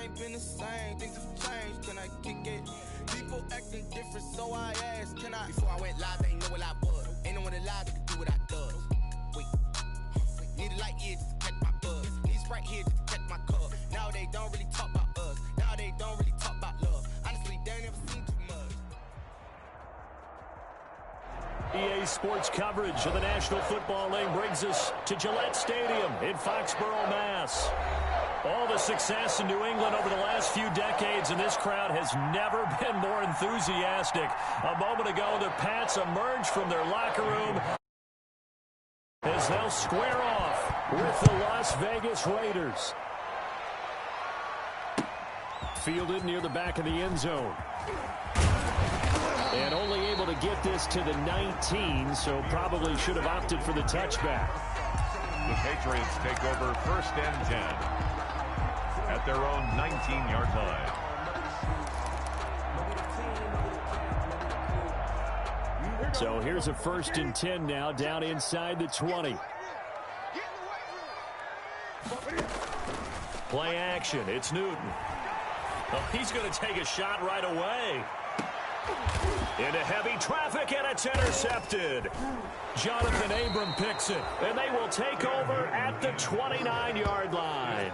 ain't been the same. Things have changed, can I kick it? People acting different, so I asked, can I? Before I went live, they ain't know what I was. Ain't no one alive that could do what I does. Wait, need a light here just to catch my buzz. Need Sprite here just to catch my cup. Now they don't really talk about us. Now they don't really talk about love. Honestly, they ain't never seen too much. EA Sports coverage of the National Football League brings us to Gillette Stadium in Foxborough, Mass. All the success in New England over the last few decades, and this crowd has never been more enthusiastic. A moment ago, the Pats emerged from their locker room as they'll square off with the Las Vegas Raiders. Fielded near the back of the end zone. And only able to get this to the 19, so probably should have opted for the touchback. The Patriots take over 1st and 10 at their own 19-yard line. So here's a 1st and 10 now, down inside the 20. Play action, it's Newton. Oh, he's going to take a shot right away. Into heavy traffic, and it's intercepted. Jonathan Abram picks it, and they will take over at the 29-yard line.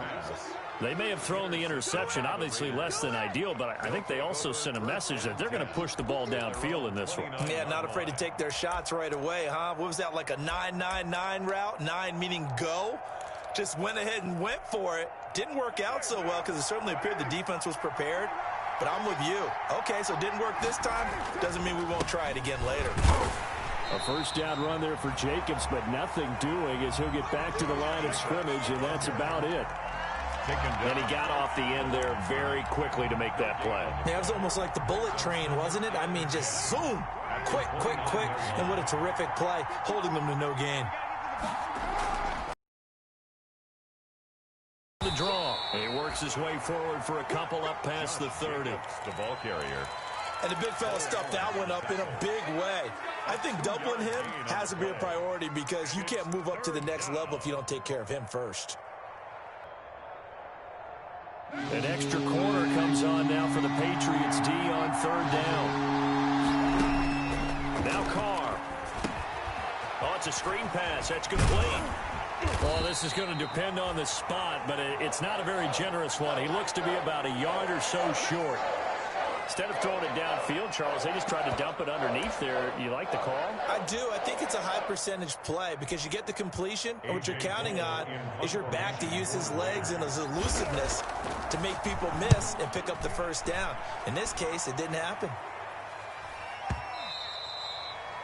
They may have thrown the interception, obviously less than ideal, but I think they also sent a message that they're going to push the ball downfield in this one. Yeah, not afraid to take their shots right away, huh? What was that, like a 9-9-9 route? 9 meaning go? Just went ahead and went for it. Didn't work out so well because it certainly appeared the defense was prepared. But I'm with you. Okay, so it didn't work this time. Doesn't mean we won't try it again later. A 1st down run there for Jacobs, but nothing doing as he'll get back to the line of scrimmage, and that's about it. And he got off the end there very quickly to make that play. Yeah, it was almost like the bullet train, wasn't it? I mean, just zoom. Quick, quick, quick. And what a terrific play, holding them to no gain. The draw. He works his way forward for a couple up past the 30. The ball carrier. And the big fella stuffed that one up in a big way. I think doubling him has to be a priority because you can't move up to the next level if you don't take care of him first. An extra corner comes on now for the Patriots D on 3rd down. Now Carr. Oh, it's a screen pass. That's complete. Well, this is going to depend on the spot, but it's not a very generous one. He looks to be about a yard or so short. Instead of throwing it downfield, Charles, they just tried to dump it underneath there. You like the call? I do. I think it's a high percentage play because you get the completion, and what you're counting on is your back to use his legs and his elusiveness to make people miss and pick up the 1st down. In this case, it didn't happen.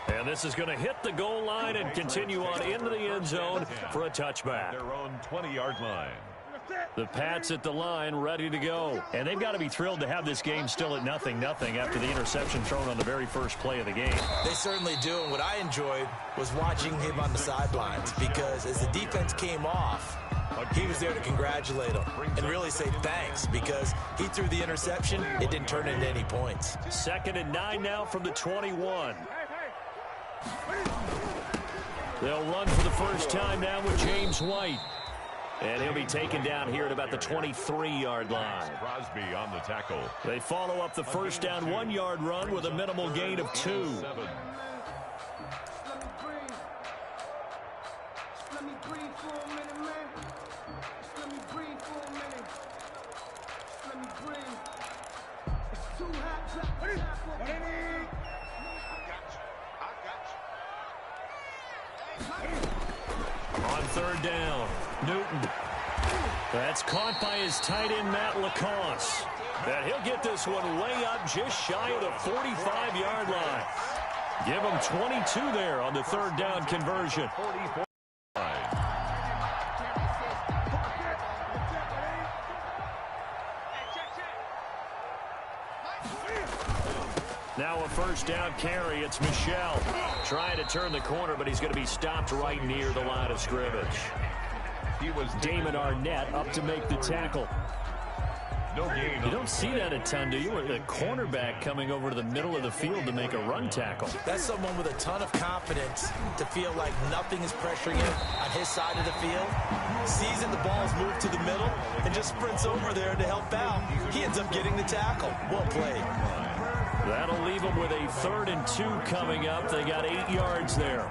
And this is going to hit the goal line and continue on into the end zone for a touchback. Their own 20-yard line. The Pats at the line, ready to go. And they've got to be thrilled to have this game still at 0-0 after the interception thrown on the very first play of the game. They certainly do, and what I enjoyed was watching him on the sidelines because as the defense came off, he was there to congratulate them and really say thanks because he threw the interception. It didn't turn into any points. 2nd and 9 now from the 21. They'll run for the first time now with James White. And he'll be taken down here at about the 23-yard line. Crosby on the tackle. They follow up the 1st down 1-yard run with a minimal gain of 2. On 3rd down, Newton. That's caught by his tight end, Matt Lacoste. And he'll get this one way up just shy of the 45-yard line. Give him 22 there on the 3rd down conversion. Now a 1st down carry. It's Michel trying to turn the corner, but he's going to be stopped right near the line of scrimmage. He was Damon Arnett up to make the tackle. No gain. You don't see that a ton, do you? A cornerback coming over to the middle of the field to make a run tackle. That's someone with a ton of confidence to feel like nothing is pressuring him on his side of the field. Sees that the ball's moved to the middle and just sprints over there to help out. He ends up getting the tackle. Well played. That'll leave them with a 3rd and 2 coming up. They got 8 yards there.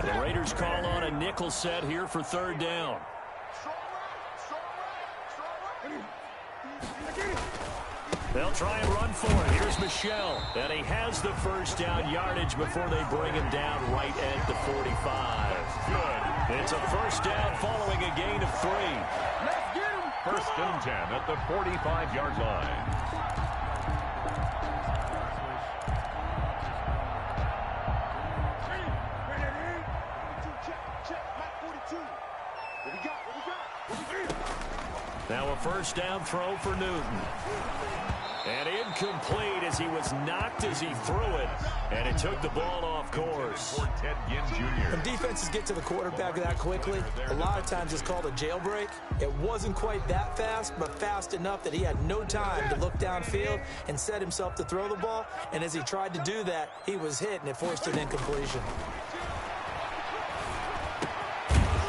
The Raiders call on a nickel set here for 3rd down. They'll try and run for it. Here's Michel. And he has the 1st down yardage before they bring him down right at the 45. Good. It's a 1st down following a gain of 3. Let's get him. 1st and 10 at the 45-yard line. Now a 1st down throw for Newton. And incomplete as he was knocked as he threw it. And it took the ball off course. When defenses get to the quarterback that quickly, a lot of times it's called a jailbreak. It wasn't quite that fast, but fast enough that he had no time to look downfield and set himself to throw the ball. And as he tried to do that, he was hit, and it forced an incompletion.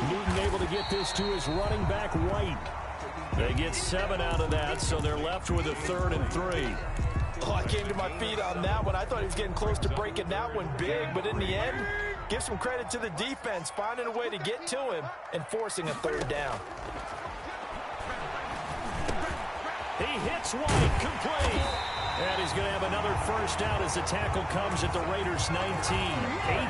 Newton able to get this to his running back White. They get 7 out of that, so they're left with a 3rd and 3. Oh, I came to my feet on that one. I thought he was getting close to breaking that one big, but in the end, give some credit to the defense, finding a way to get to him and forcing a 3rd down. He hits White, complete. And he's going to have another 1st down as the tackle comes at the Raiders' 19.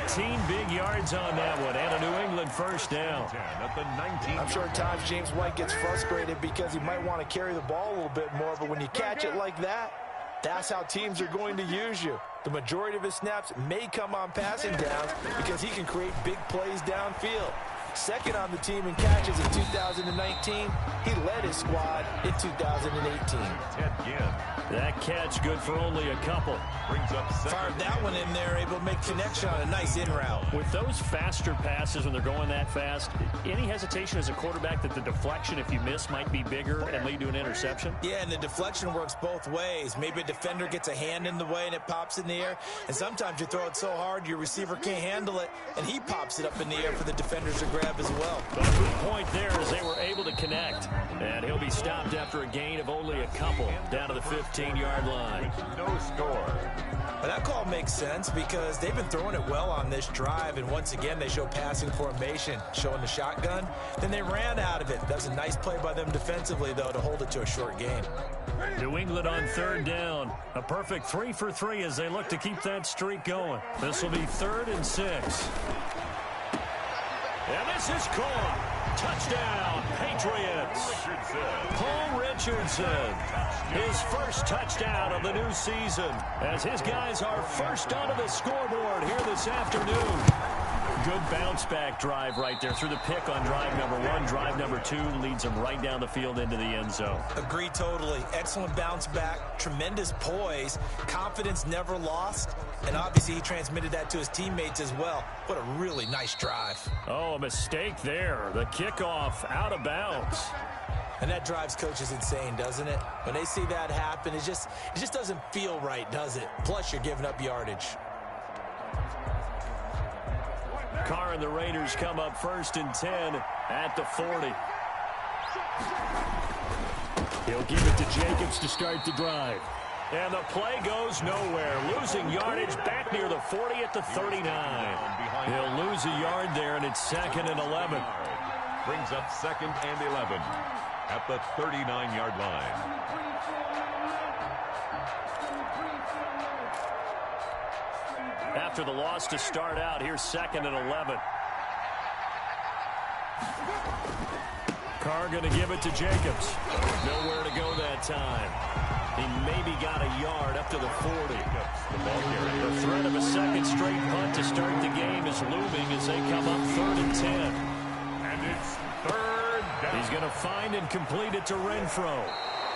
18 big yards on that one, and a New England 1st down. At the 19. I'm sure at times James White gets frustrated because he might want to carry the ball a little bit more, but when you catch it like that, that's how teams are going to use you. The majority of his snaps may come on passing downs because he can create big plays downfield. 2nd on the team in catches in 2019. He led his squad in 2018. That catch good for only a couple. Brings up 2nd. Fired that one in there, able to make connection on a nice in route. With those faster passes when they're going that fast, any hesitation as a quarterback that the deflection, if you miss, might be bigger and lead to an interception? Yeah, and the deflection works both ways. Maybe a defender gets a hand in the way and it pops in the air, and sometimes you throw it so hard your receiver can't handle it, and he pops it up in the air for the defenders to grab as well. But a good point there as they were able to connect. And he'll be stopped after a gain of only a couple down to the 15-yard line. No score. But that call makes sense because they've been throwing it well on this drive, and once again they show passing formation, showing the shotgun. Then they ran out of it. That was a nice play by them defensively, though, to hold it to a short gain. New England on 3rd down. A perfect 3 for 3 as they look to keep that streak going. This will be 3rd and 6. And this is caught. Touchdown, Patriots. Paul Richardson, his 1st touchdown of the new season, as his guys are first onto the scoreboard here this afternoon. Good bounce-back drive right there through the pick on drive number 1. Drive number 2 leads them right down the field into the end zone. Agree totally. Excellent bounce-back, tremendous poise, confidence never lost, and obviously he transmitted that to his teammates as well. What a really nice drive. Oh, a mistake there. The kickoff out of bounds. And that drives coaches insane, doesn't it? When they see that happen, it just doesn't feel right, does it? Plus, you're giving up yardage. Carr and the Raiders come up 1st and 10 at the 40. He'll give it to Jacobs to start the drive. And the play goes nowhere. Losing yardage back near the 40 at the 39. He'll lose a yard there, and it's 2nd and 11. Brings up 2nd and 11 at the 39-yard line. After the loss to start out, here's 2nd and 11. Carr going to give it to Jacobs. Nowhere to go that time. He maybe got a yard up to the 40. The threat of a 2nd straight punt to start the game is looming as they come up 3rd and 10. And it's 3rd down. He's going to find and complete it to Renfro.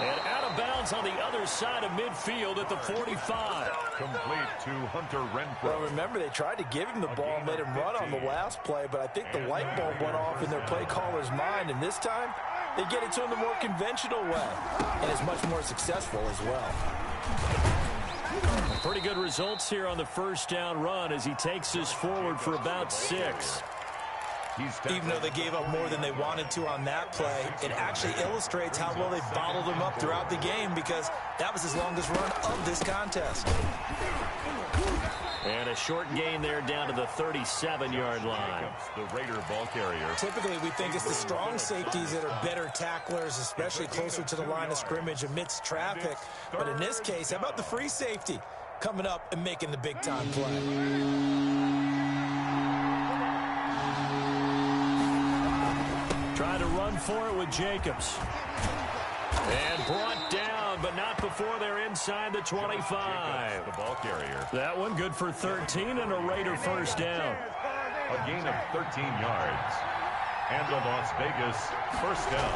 And out of bounds on the other side of midfield at the 45. Complete to Hunter Renfro. Well, remember, they tried to give him the ball and let him run on the last play, but I think the light bulb went off in their play caller's mind, and this time, they get it to him the more conventional way, and it's much more successful as well. Pretty good results here on the first down run as he takes us forward for about 6. Even though they gave up more than they wanted to on that play, it actually illustrates how well they bottled them up throughout the game, because that was his longest run of this contest. And a short gain there down to the 37-yard line. The Raider ball carrier. Typically, we think it's the strong safeties that are better tacklers, especially closer to the line of scrimmage amidst traffic. But in this case, how about the free safety coming up and making the big-time play? Try to run for it with Jacobs. And brought down, but not before they're inside the 25. The ball carrier. That one good for 13 and a Raider first down. A gain of 13 yards. And the Las Vegas first down.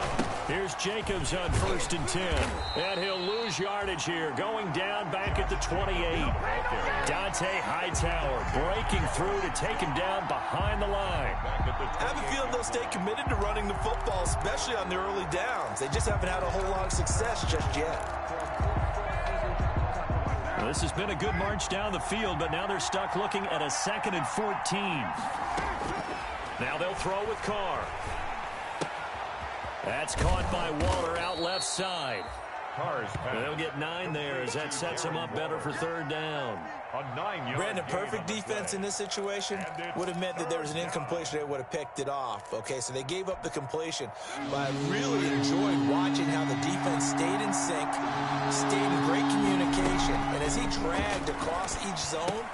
Here's Jacobs on 1st and 10. And he'll lose yardage here. Going down back at the 28. Dante Hightower breaking through to take him down behind the line. I have a feeling they'll stay committed to running the football, especially on the early downs. They just haven't had a whole lot of success just yet. Well, this has been a good march down the field, but now they're stuck looking at a 2nd and 14. Now they'll throw with Carr. That's caught by Waller out left side. They'll get 9 there as that sets them up better for 3rd down. Brandon, perfect defense in this situation would have meant that there was an incompletion. They would have picked it off. Okay, so they gave up the completion. But I really enjoyed watching how the defense stayed in sync, stayed in great communication. And as he dragged across each zone,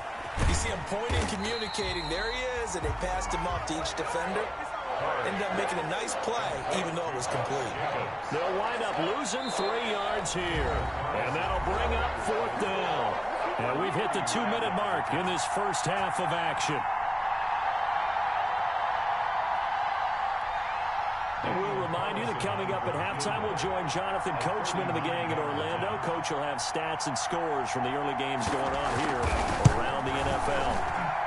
you see him pointing, communicating. There he is, and they passed him off to each defender. Ended up making a nice play, even though it was complete. They'll wind up losing 3 yards here. And that'll bring up 4th down. And we've hit the 2-minute mark in this first half of action. And we'll remind you that coming up at halftime, we'll join Jonathan Coachman of the gang in Orlando. Coach will have stats and scores from the early games going on here around the NFL.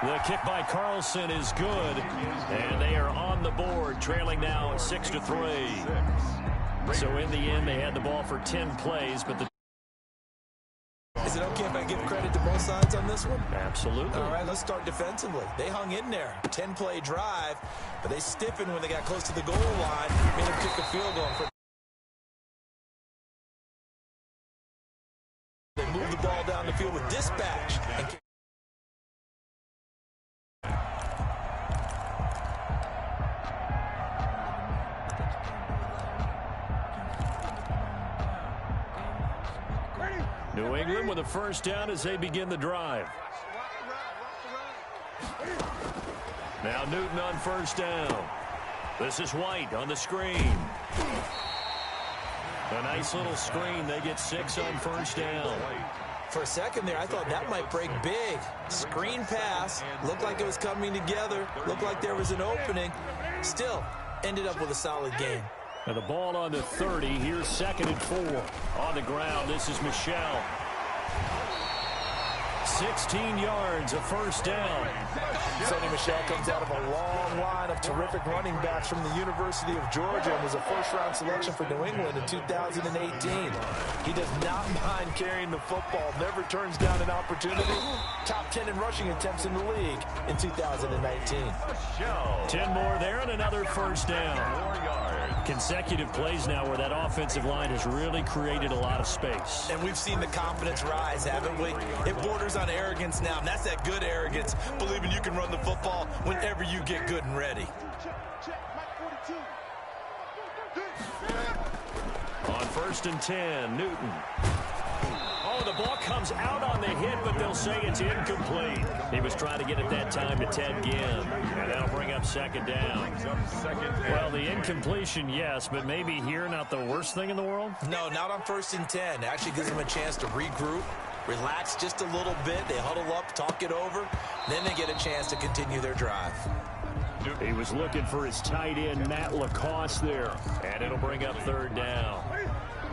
The kick by Carlson is good, and they are on the board, trailing now 6-3. So in the end, they had the ball for 10 plays, but the... Is it okay if I give credit to both sides on this one? Absolutely. All right, let's start defensively. They hung in there. 10-play drive, but they stiffened when they got close to the goal line, made them kick a field goal. They moved the ball down the field with dispatch. New England with a first down as they begin the drive. Now Newton on first down. This is White on the screen. A nice little screen. They get 6 on first down. For a second there, I thought that might break big. Screen pass. Looked like it was coming together. Looked like there was an opening. Still, ended up with a solid game. And the ball on the 30. Here's 2nd and 4. On the ground, this is Michel. 16 yards, a first down. Sonny Michel comes out of a long line of terrific running backs from the University of Georgia and was a first-round selection for New England in 2018. He does not mind carrying the football, never turns down an opportunity. Top 10 in rushing attempts in the league in 2019. 10 more there and another first down. 4 yards. Consecutive plays now where that offensive line has really created a lot of space. And we've seen the confidence rise, haven't we? It borders on arrogance now, and that's that good arrogance, believing you can run the football whenever you get good and ready. On 1st and 10, Newton. Oh, the ball comes out on the hit, but they'll say it's incomplete. He was trying to get it that time to Ted Ginn, and that'll bring up 2nd down. Well, the incompletion, yes, but maybe here not the worst thing in the world? No, not on 1st and 10. It actually gives them a chance to regroup, relax just a little bit. They huddle up, talk it over, then they get a chance to continue their drive. He was looking for his tight end, Matt Lacoste there, and it'll bring up 3rd down.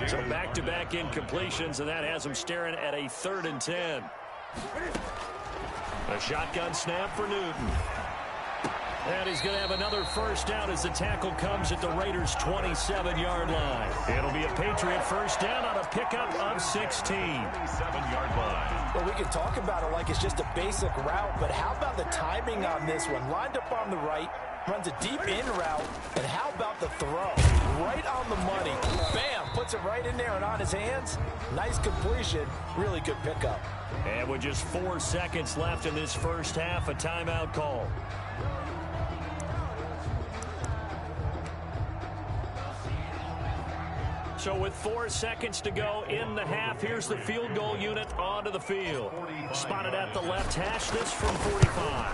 So back-to-back incompletions, and that has him staring at a 3rd and 10. A shotgun snap for Newton. And he's going to have another first down as the tackle comes at the Raiders' 27-yard line. It'll be a Patriot first down on a pickup of 16. 27-yard line. Well, we can talk about it like it's just a basic route, but how about the timing on this one? Lined up on the right, runs a deep in route, and how about the throw? Right on the money. Bam! Puts it right in there and on his hands. Nice completion. Really good pickup. And with just 4 seconds left in this first half, a timeout call. So with 4 seconds to go in the half, here's the field goal unit onto the field. Spotted at the left hash, this from 45.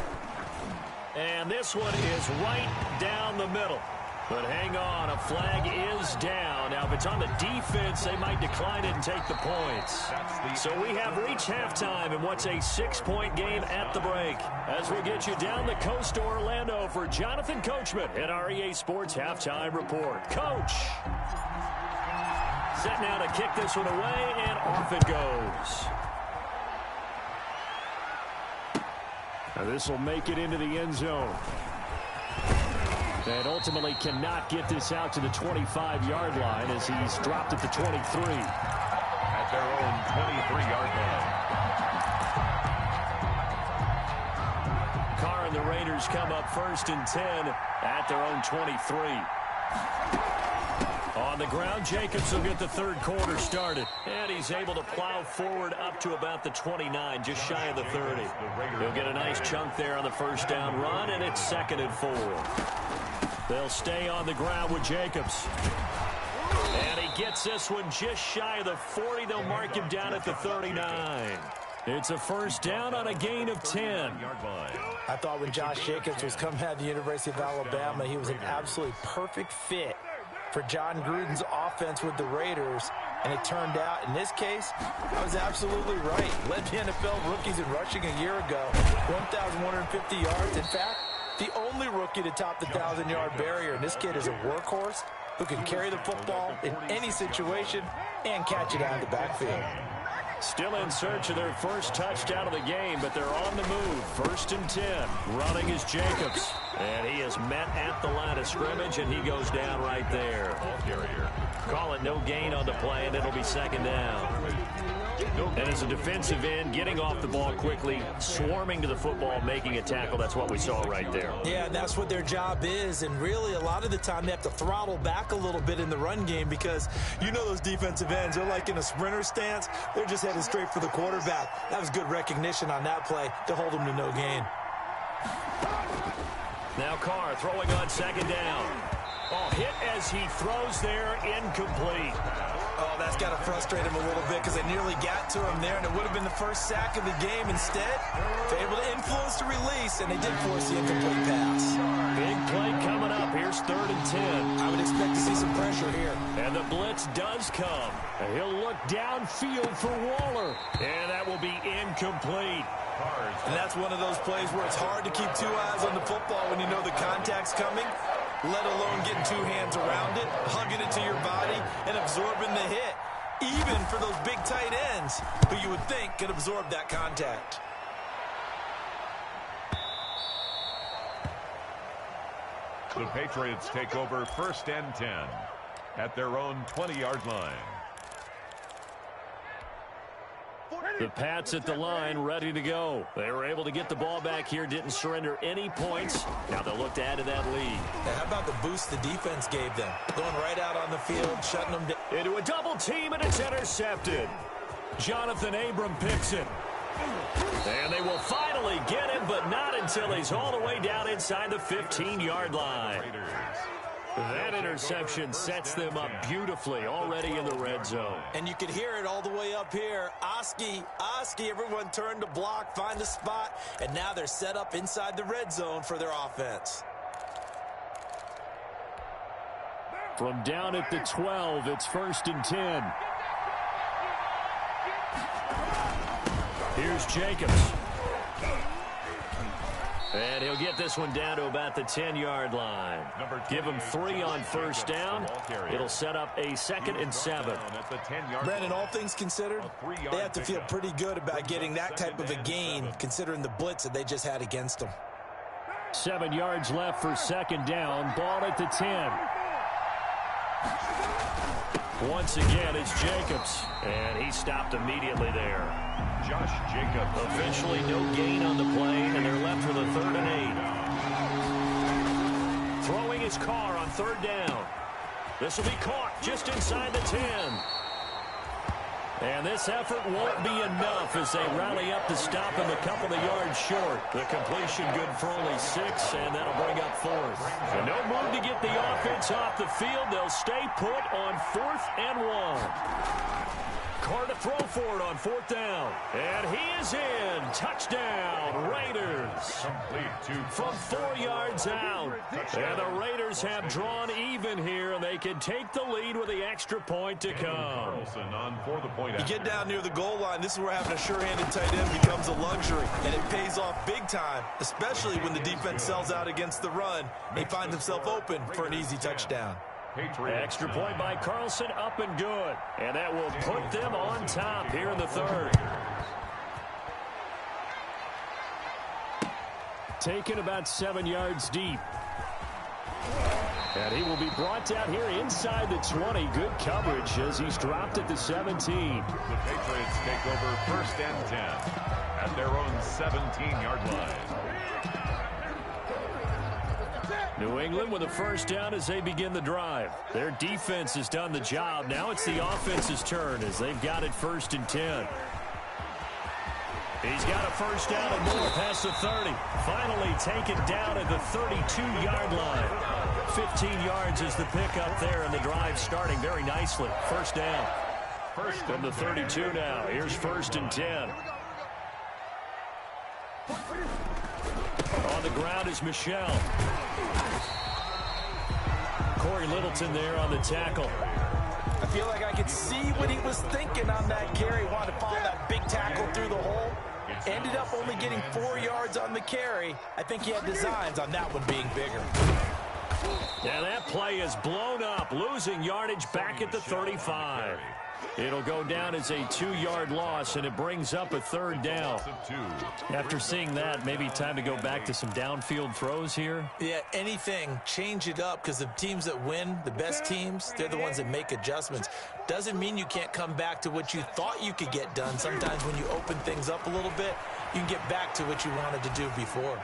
And this one is right down the middle. But hang on, a flag is down. Now, if it's on the defense, they might decline it and take the points. So we have reached halftime in what's a 6-point game at the break. As we get you down the coast to Orlando for Jonathan Coachman at our EA Sports Halftime Report. Coach! Set now to kick this one away, and off it goes. Now this will make it into the end zone. And ultimately cannot get this out to the 25-yard line as he's dropped at the 23. At their own 23-yard line. Carr and the Raiders come up 1st and 10 at their own 23. On the ground, Jacobs will get the third quarter started. And he's able to plow forward up to about the 29, just shy of the 30. He'll get a nice chunk there on the first down run, and it's 2nd and 4. They'll stay on the ground with Jacobs. And he gets this one just shy of the 40. They'll mark him down at the 39. It's a first down on a gain of 10. I thought when Josh Jacobs was coming out of the University of Alabama, he was an absolutely perfect fit for John Gruden's offense with the Raiders. And it turned out, in this case, I was absolutely right. Led the NFL rookies in rushing a year ago. 1,150 yards. In fact, the only rookie to top the 1,000-yard barrier. And this kid is a workhorse who can carry the football in any situation and catch it out of the backfield. Still in search of their first touchdown of the game, but they're on the move. 1st and 10. Running is Jacobs. And he is met at the line of scrimmage, and he goes down right there. Call it no gain on the play, and it'll be 2nd down. And as a defensive end, getting off the ball quickly, swarming to the football, making a tackle, that's what we saw right there. Yeah, that's what their job is, and really a lot of the time they have to throttle back a little bit in the run game because you know those defensive ends, they're like in a sprinter stance. They're just headed straight for the quarterback. That was good recognition on that play to hold them to no gain. Now Carr throwing on 2nd down. Oh, hit as he throws there, incomplete. Oh, that's got to frustrate him a little bit because they nearly got to him there, and it would have been the first sack of the game. Instead, they're able to influence the release, and they did force the incomplete pass. Big play coming up. Here's 3rd and 10. I would expect to see some pressure here. And the blitz does come. And he'll look downfield for Waller. And that will be incomplete. And that's one of those plays where it's hard to keep 2 eyes on the football when you know the contact's coming, let alone getting 2 hands around it, hugging it to your body, and absorbing the hit, even for those big tight ends who you would think could absorb that contact. The Patriots take over 1st and 10 at their own 20-yard line. The Pats at the line, ready to go. They were able to get the ball back here, didn't surrender any points. Now they'll look to add to that lead. Now, how about the boost the defense gave them? Going right out on the field, shutting them down. Into a double team, and it's intercepted. Jonathan Abram picks it. And they will finally get him, but not until he's all the way down inside the 15-yard line. That interception sets them up beautifully already in the red zone. And you can hear it all the way up here. Oski, everyone turned to block, find a spot, and now they're set up inside the red zone for their offense. From down at the 12, it's 1st and 10. Here's Jacobs. And he'll get this one down to about the 10-yard line. Give him 3 on first down. It'll set up a 2nd and 7. Brandon, all things considered, they have to feel pretty good about getting that type of a gain, considering the blitz that they just had against them. 7 yards left for second down. Ball at the 10. Once again, it's Jacobs. And he stopped immediately there. Josh Jacobs. Officially no gain on the play, and they're left with a 3rd and 8. Throwing his car on 3rd down. This will be caught just inside the 10. And this effort won't be enough as they rally up to stop him a couple of yards short. The completion good for only 6, and that'll bring up 4th. So no move to get the offense off the field. They'll stay put on 4th and 1. Carr to throw for it on 4th down. And he is in. Touchdown, Raiders. From 4 yards out. And the Raiders have drawn even here, and they can take the lead with the extra point to come. You get down near the goal line, this is where having a sure-handed tight end becomes a luxury, and it pays off big time, especially when the defense sells out against the run. He finds himself open for an easy touchdown. Extra point by Carlson, up and good. And that will put them on top here in the 3rd. Taken about 7 yards deep. And he will be brought down here inside the 20. Good coverage as he's dropped at the 17. The Patriots take over 1st and 10 at their own 17-yard line. New England with a 1st down as they begin the drive. Their defense has done the job. Now it's the offense's turn as they've got it 1st and 10. He's got a 1st down and more past the 30. Finally taken down at the 32-yard line. 15 yards is the pickup there, and the drive starting very nicely. 1st down. From the 32 now. Here's 1st and 10. On the ground is Michel. Corey Littleton there on the tackle. I feel like I could see what he was thinking on that carry. Wanted to follow that big tackle through the hole. Ended up only getting 4 yards on the carry. I think he had designs on that one being bigger. Yeah, that play is blown up, losing yardage back at the 35. It'll go down as a 2-yard loss, and it brings up a 3rd down. After seeing that, maybe time to go back to some downfield throws here. Yeah, anything. Change it up, because the teams that win, the best teams, they're the ones that make adjustments. Doesn't mean you can't come back to what you thought you could get done. Sometimes when you open things up a little bit, you can get back to what you wanted to do before.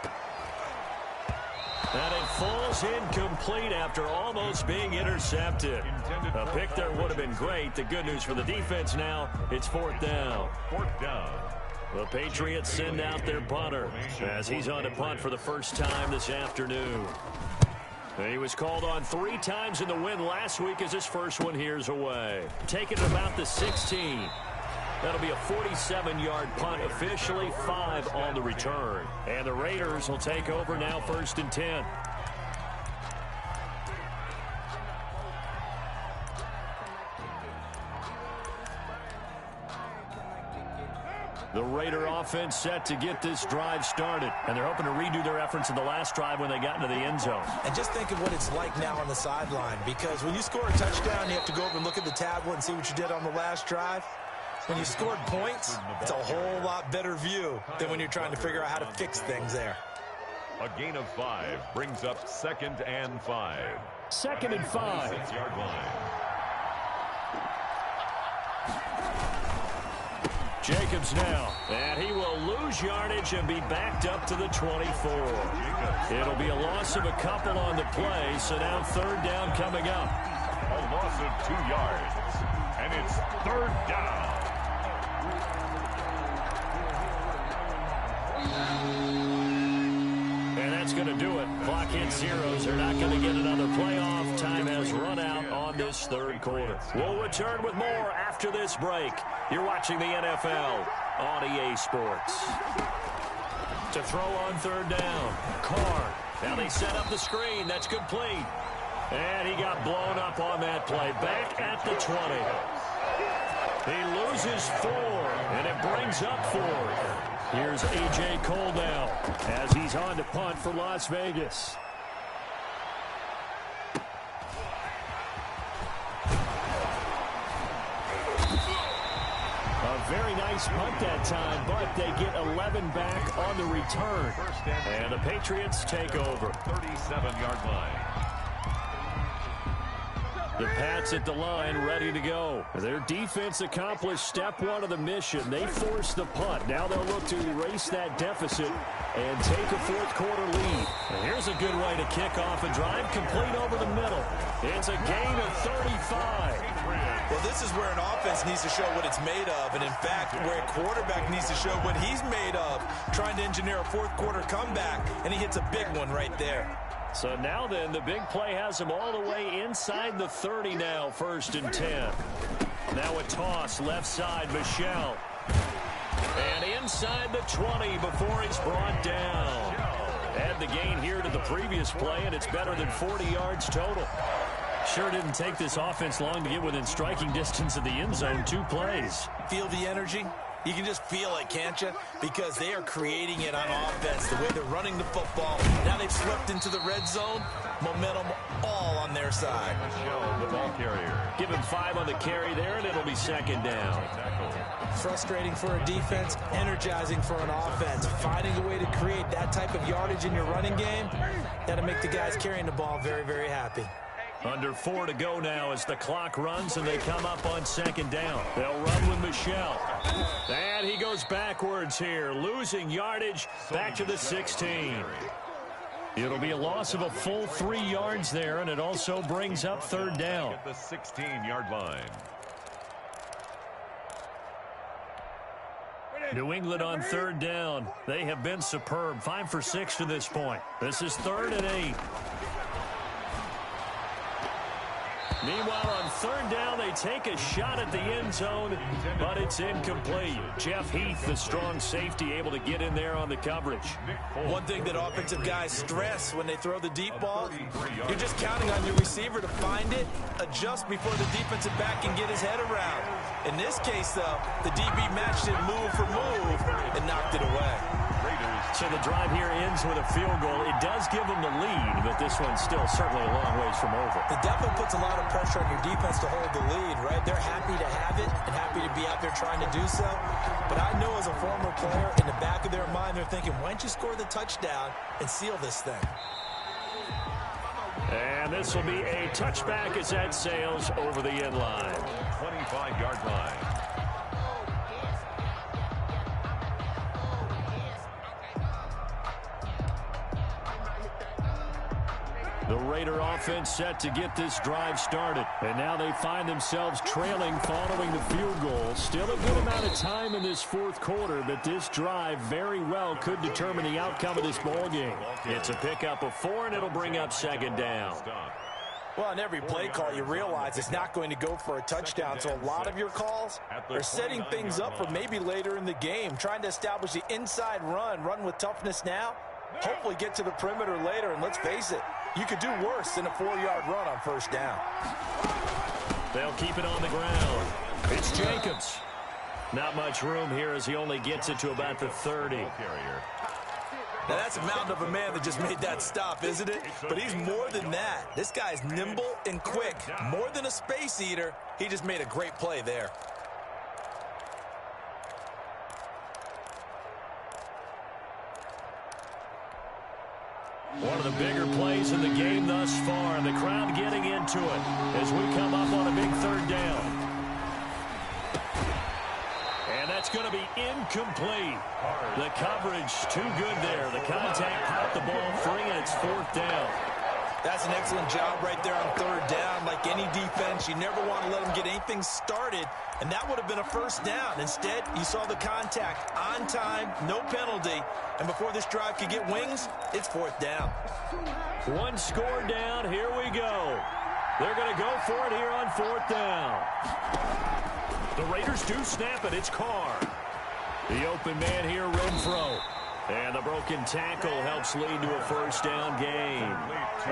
And it falls incomplete after almost being intercepted. A pick there would have been great. The good news for the defense now, it's 4th down. 4th down. The Patriots send out their punter as he's on to punt for the first time this afternoon. He was called on 3 times in the win last week as his first one here's away. Taking it about the 16. That'll be a 47-yard punt, officially 5 on the return. And the Raiders will take over now 1st and 10. The Raider offense set to get this drive started. And they're hoping to redo their efforts in the last drive when they got into the end zone. And just think of what it's like now on the sideline, because when you score a touchdown, you have to go over and look at the tablet and see what you did on the last drive. When you scored points, it's a whole lot better view than when you're trying to figure out how to fix things there. A gain of 5 brings up 2nd and 5. 2nd and 5. 6-yard line. Jacobs now, and he will lose yardage and be backed up to the 24. It'll be a loss of a couple on the play, so now 3rd down coming up. A loss of 2 yards, and it's 3rd down. And that's going to do it. Clock hits zeros. They're not going to get another playoff. Time has run out on this 3rd quarter. We'll return with more after this break. You're watching the NFL on EA Sports. To throw on 3rd down. Carr. Now they set up the screen. That's complete. And he got blown up on that play. Back at the 20. He loses 4, and it brings up 4. Here's A.J. Cole now as he's on to punt for Las Vegas. A very nice nice punt that time, but they get 11 back on the return. And the Patriots take over. 37-yard line. The Pats at the line, ready to go. Their defense accomplished step one of the mission. They forced the punt. Now they'll look to erase that deficit and take a fourth-quarter lead. And here's a good way to kick off a drive, complete over the middle. It's a gain of 35. Well, this is where an offense needs to show what it's made of, and in fact, where a quarterback needs to show what he's made of, trying to engineer a fourth-quarter comeback, and he hits a big one right there. So now then, the big play has him all the way inside the 30 now, 1st and 10. Now a toss, left side, Michel. And inside the 20 before he's brought down. Add the gain here to the previous play, and it's better than 40 yards total. Sure didn't take this offense long to get within striking distance of the end zone. 2 plays. Feel the energy? You can just feel it, can't you? Because they are creating it on offense, the way they're running the football. Now they've swept into the red zone. Momentum all on their side. Michel, the ball carrier. Give him 5 on the carry there, and it'll be 2nd down. Frustrating for a defense, energizing for an offense. Finding a way to create that type of yardage in your running game, that'll make the guys carrying the ball very, very happy. Under 4 to go now as the clock runs and they come up on 2nd down. They'll run with Michel. And he goes backwards here, losing yardage back to the 16. It'll be a loss of a full 3 yards there, and it also brings up 3rd down. At the 16-yard line. New England on 3rd down. They have been superb. 5 for 6 to this point. This is 3rd and 8. Meanwhile, on 3rd down, they take a shot at the end zone, but it's incomplete. Jeff Heath, the strong safety, able to get in there on the coverage. One thing that offensive guys stress when they throw the deep ball, you're just counting on your receiver to find it, adjust before the defensive back can get his head around. In this case, though, the DB matched it move for move and knocked it away. So the drive here ends with a field goal. It does give them the lead, but this one's still certainly a long ways from over. It definitely puts a lot of pressure on your defense to hold the lead, right? They're happy to have it and happy to be out there trying to do so. But I know as a former player, in the back of their mind, they're thinking, why don't you score the touchdown and seal this thing? And this will be a touchback as that sails over the end line. 25-yard line. The Raider offense set to get this drive started. And now they find themselves trailing following the field goal. Still a good amount of time in this 4th quarter, but this drive very well could determine the outcome of this ball game. It's a pickup of 4, and it'll bring up 2nd down. Well, on every play call, you realize it's not going to go for a touchdown. So a lot of your calls are setting things up for maybe later in the game, trying to establish the inside run with toughness now, hopefully get to the perimeter later, and let's face it, you could do worse than a 4-yard run on 1st down. They'll keep it on the ground. It's Jacobs. Not much room here as he only gets it to about the 30. Now, that's a mountain of a man that just made that stop, isn't it? But he's more than that. This guy's nimble and quick. More than a space eater, he just made a great play there. One of the bigger plays in the game thus far. The crowd getting into it as we come up on a big 3rd down. And that's going to be incomplete. The coverage too good there. The contact popped the ball free, and it's 4th down. That's an excellent job right there on 3rd down. Like any defense, you never want to let them get anything started, and that would have been a 1st down. Instead, you saw the contact on time, no penalty, and before this drive could get wings, it's 4th down. 1 score down. Here we go. They're going to go for it here on 4th down. The Raiders do snap it. It's Carr. The open man here, Renfro. And the broken tackle helps lead to a 1st down gain.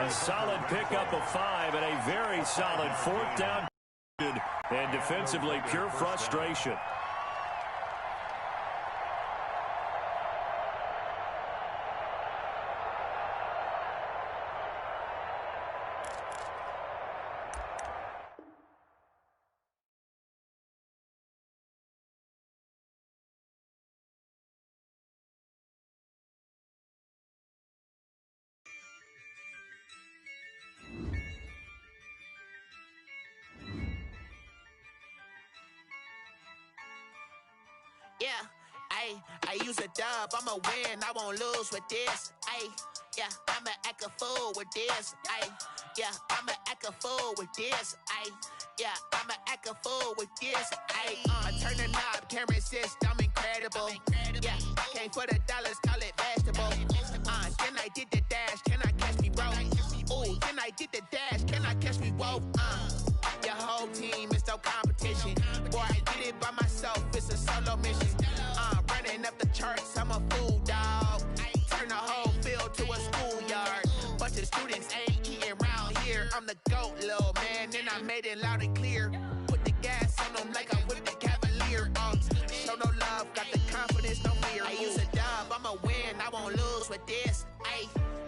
A solid pickup of 5 and a very solid 4th down. And defensively, pure frustration. Yeah, I use a dub, I'ma win, I won't lose with this. Yeah, I'ma act a fool with this. Yeah, I'ma act a fool with this. Yeah, I'ma act a fool with this. I turn the knob, can't resist, I'm incredible. Yeah, came for the dollars, call it vegetable. Then I did the dash, can I catch me, bro? Ooh, then I did the dash, can I catch me, whoa? Your whole team is no competition. Boy, I did it by myself, it's a solo mission. Running up the charts, I'm a fool, dog. Turn the whole field to a schoolyard. Bunch of students ain't eating around here. I'm the GOAT, little man, and I made it loud and clear. Put the gas on them like I'm with the Cavalier. Show no love, got the confidence, no fear. I use a dub, I'ma win, I won't lose with this.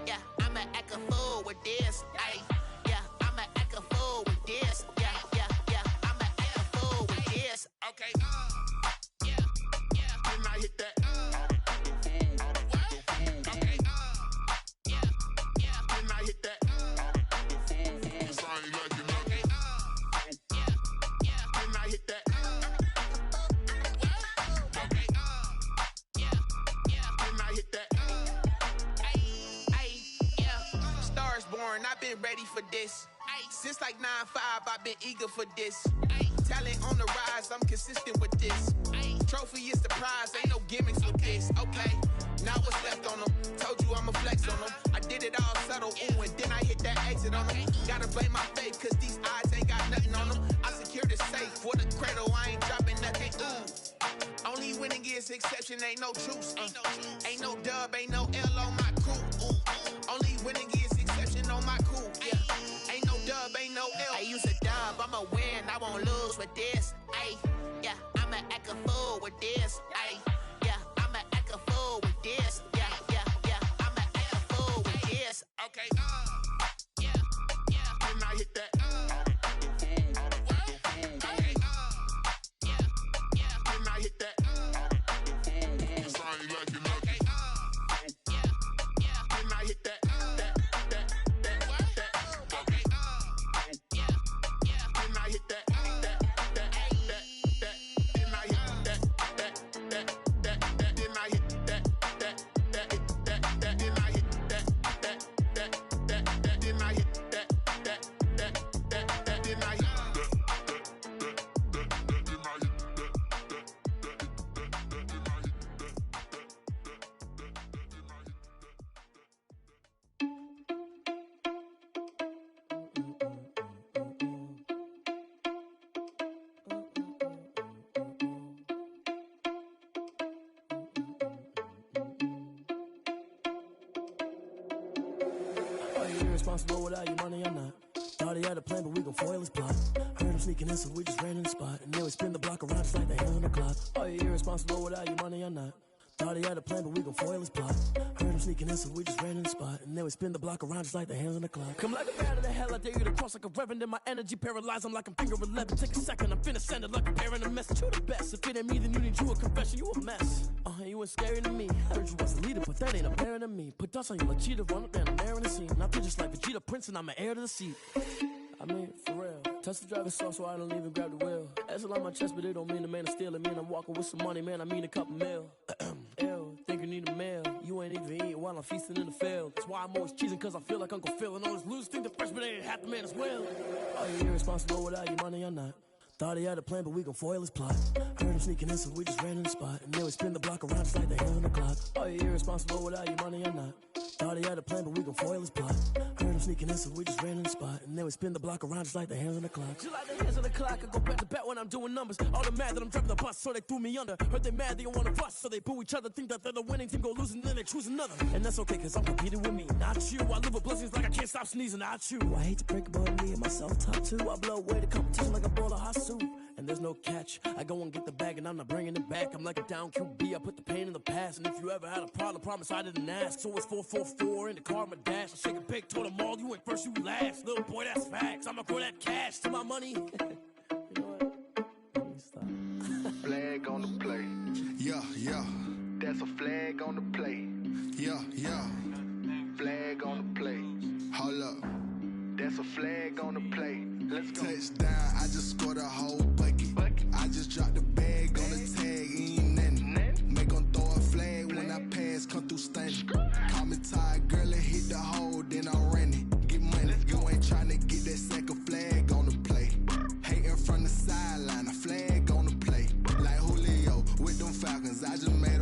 Yeah, I'ma act a fool with this. Yeah, I'ma act a fool with this. Yeah, I'ma act a fool with this. Okay, yeah, then I hit that. I've been ready for this. Since like 9-5, I've been eager for this. Talent on the rise, I'm consistent with this. Trophy is the prize, ain't no gimmicks with this. Okay, now what's left on them? Told you I'ma flex on them. I did it all subtle, ooh, and then I hit that exit on them. Gotta blame my faith, cause these odds ain't got nothing on them. I secured the safe for the cradle, I ain't dropping nothing, ooh. Only winning is exception, ain't no truce. Ain't no dub, ain't no L on my crew, ooh. Only winning is exception on my cool, yeah. Ain't no dub, ain't no L. I use a dub, I'ma win, I won't lose with this. Yeah, I'ma act a fool with this. Yeah, I'ma act a fool with this. Yeah, I'ma act a fool with this. Okay, yeah, then I hit that. Okay, yeah, then I hit that. Cause I ain't like it nothing. Then I hit that. Irresponsible without your money or not. Thought he had a plan, but we gon' foil his plot. Heard him sneaking in, so we just ran in the spot. And then we spin the block around just like the hand on the clock. Are you irresponsible without your money or not? Thought he had a plan, but we gon' foil his plot. Heard him sneaking in, so we just ran in the spot. And then we spin the block around just like the hands on the clock. Come like a bat of the hell, I dare you to cross like a reverend. In my energy paralyzed, I'm like I'm finger 11. Take a second, I'm finna send it like a parent a message. You the best, if it ain't me, then you need you a confession. You a mess, you ain't scary to me. Heard you was a leader, but that ain't apparent to me. Put dust on you like cheetah, run up down the air in the scene. I feel just like Vegeta Prince, and I'm an heir to the seat. I mean, for real. Touch the driver's soft, so I don't even grab the wheel. That's on my chest, but it don't mean the man is stealing. Man, I'm walking with some money, man, I mean a couple mil. Ew, think you need a meal. You ain't even eating while I'm feasting in the field. That's why I'm always cheesing, cause I feel like Uncle Phil. And all this losers think the freshman ain't half the man as well. Are you irresponsible without your money or not? Thought he had a plan, but we gon' foil his plot. Heard him sneaking in, so we just ran in the spot. And then we spin the block around just like the hand on the clock. Are you irresponsible without your money or not? Thought he had a plan, but we gon' foil his plot. Heard him sneaking in, so we just ran in the spot. And then we spin the block around just like the hands on the clock. Just like the hands on the clock, I go back to back when I'm doing numbers. All the mad that I'm driving the bus, so they threw me under. Heard they mad, they don't wanna bust, so they boo each other. Think that they're the winning team, go losing, then they choose another. And that's okay, cause I'm competing with me, not you. I live with blessings like I can't stop sneezing, not you. I hate to break about me and my self-talk too. I blow away the competition like a bowl of hot soup. And there's no catch. I go and get the bag and I'm not bringing it back. I'm like a down QB, I put the pain in the past. And if you ever had a problem, promise I didn't ask. So it's 444 in the car, my dash. I shake a big, told them all, you went first, you last. Little boy, that's facts. I'ma throw that cash to my money. You know what? Let me stop. Flag on the play. Yeah, yeah. That's a flag on the play. Yeah, yeah. Flag on the play. Hold up. That's a flag on the play. Let's go. Touchdown, I just scored a whole bucket. I just dropped the bag on the tag, ain't nothing. I just made